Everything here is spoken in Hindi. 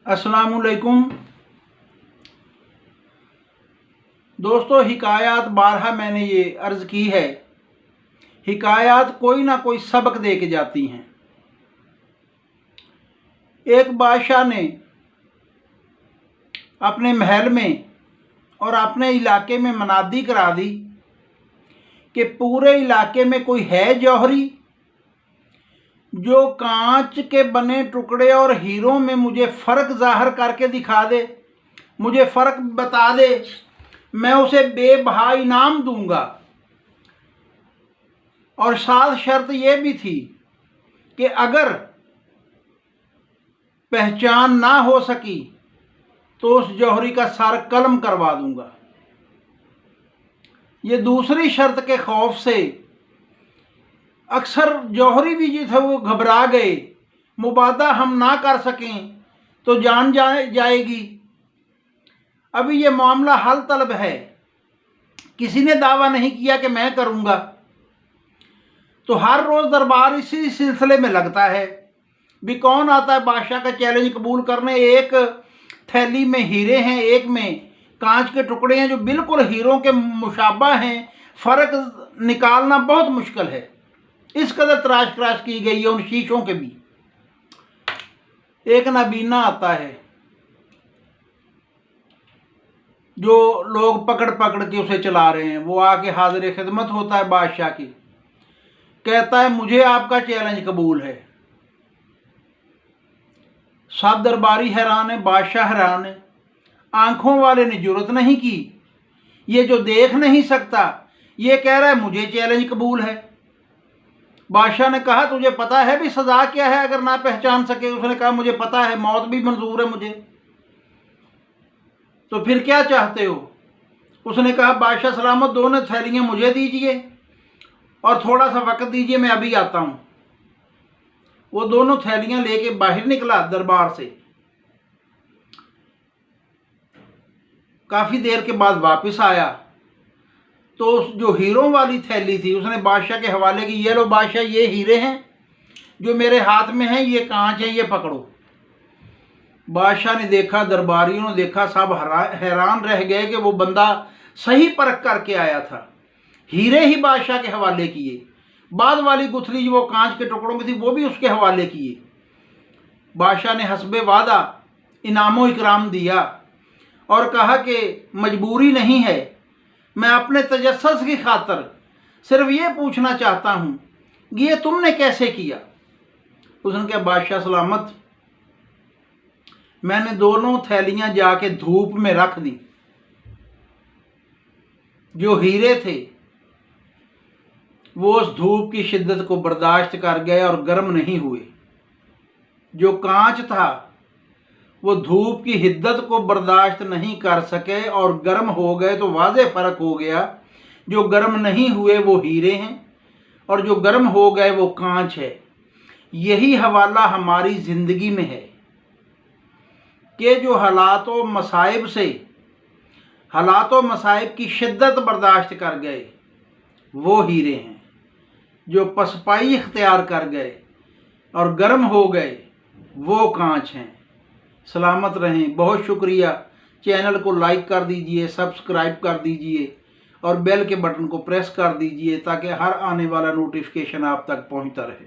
अस्सलामुअलैकुम दोस्तों, हिकायात बारहा मैंने ये अर्ज़ की है। हिकायात कोई ना कोई सबक दे के जाती हैं। एक बादशाह ने अपने महल में और अपने इलाके में मनादी करा दी कि पूरे इलाके में कोई है जौहरी जो कांच के बने टुकड़े और हीरों में मुझे फ़र्क ज़ाहिर करके दिखा दे, मुझे फ़र्क बता दे, मैं उसे बेबहा इनाम दूंगा। और साथ शर्त यह भी थी कि अगर पहचान ना हो सकी तो उस जौहरी का सर कलम करवा दूंगा। ये दूसरी शर्त के खौफ से अक्सर जौहरी भी जो थे वो घबरा गए। मुबादा हम ना कर सकें तो जान जाएगी। अभी ये मामला हल तलब है, किसी ने दावा नहीं किया कि मैं करूंगा। तो हर रोज़ दरबार इसी सिलसिले में लगता है भी कौन आता है बादशाह का चैलेंज कबूल करने। एक थैली में हीरे हैं, एक में कांच के टुकड़े हैं जो बिल्कुल हीरों के मुशाबा हैं। फ़र्क निकालना बहुत मुश्किल है। इस कदर तराश की गई है उन शीशों के भी। एक नाबीना आता है जो लोग पकड़ पकड़ के उसे चला रहे हैं। वो आके हाजिर खिदमत होता है बादशाह की, कहता है मुझे आपका चैलेंज कबूल है। सब दरबारी हैरान है, बादशाह हैरान है। आंखों वाले ने जुर्रत नहीं की। ये जो देख नहीं सकता ये कह रहा है मुझे चैलेंज कबूल है। बादशाह ने कहा तुझे पता है भी सज़ा क्या है अगर ना पहचान सके? उसने कहा मुझे पता है, मौत भी मंजूर है मुझे। तो फिर क्या चाहते हो? उसने कहा बादशाह सलामत, दोनों थैलियाँ मुझे दीजिए और थोड़ा सा वक्त दीजिए, मैं अभी आता हूँ। वो दोनों थैलियाँ लेके बाहर निकला दरबार से। काफ़ी देर के बाद वापस आया तो जो हीरों वाली थैली थी उसने बादशाह के हवाले की। ये लो बादशाह, ये हीरे हैं जो मेरे हाथ में हैं, ये कांच है, ये पकड़ो। बादशाह ने देखा, दरबारियों ने देखा, सब हैरान रह गए कि वो बंदा सही परख करके आया था। हीरे ही बादशाह के हवाले किए, बाद वाली गुथली जो वो कांच के टुकड़ों की थी वो भी उसके हवाले किए। बादशाह ने हस्बे वादा इनामो इकराम दिया और कहा कि मजबूरी नहीं है, मैं अपने तजस्सुस की खातर सिर्फ ये पूछना चाहता हूँ ये तुमने कैसे किया? उसने कहा बादशाह सलामत, मैंने दोनों थैलियाँ जाके धूप में रख दी। जो हीरे थे वो उस धूप की शिद्दत को बर्दाश्त कर गए और गर्म नहीं हुए। जो कांच था वो धूप की हिद्दत को बर्दाश्त नहीं कर सके और गर्म हो गए। तो वाज़े फ़र्क हो गया, जो गर्म नहीं हुए वो हीरे हैं और जो गर्म हो गए वो कांच है। यही हवाला हमारी ज़िंदगी में है कि जो हालात व मसाइब की शिद्दत बर्दाश्त कर गए वो हीरे हैं। जो पसपाई इख्तियार कर गए और गर्म हो गए वो कांच हैं। सलामत रहें। बहुत शुक्रिया। चैनल को लाइक कर दीजिए, सब्सक्राइब कर दीजिए और बेल के बटन को प्रेस कर दीजिए ताकि हर आने वाला नोटिफिकेशन आप तक पहुंचता रहे।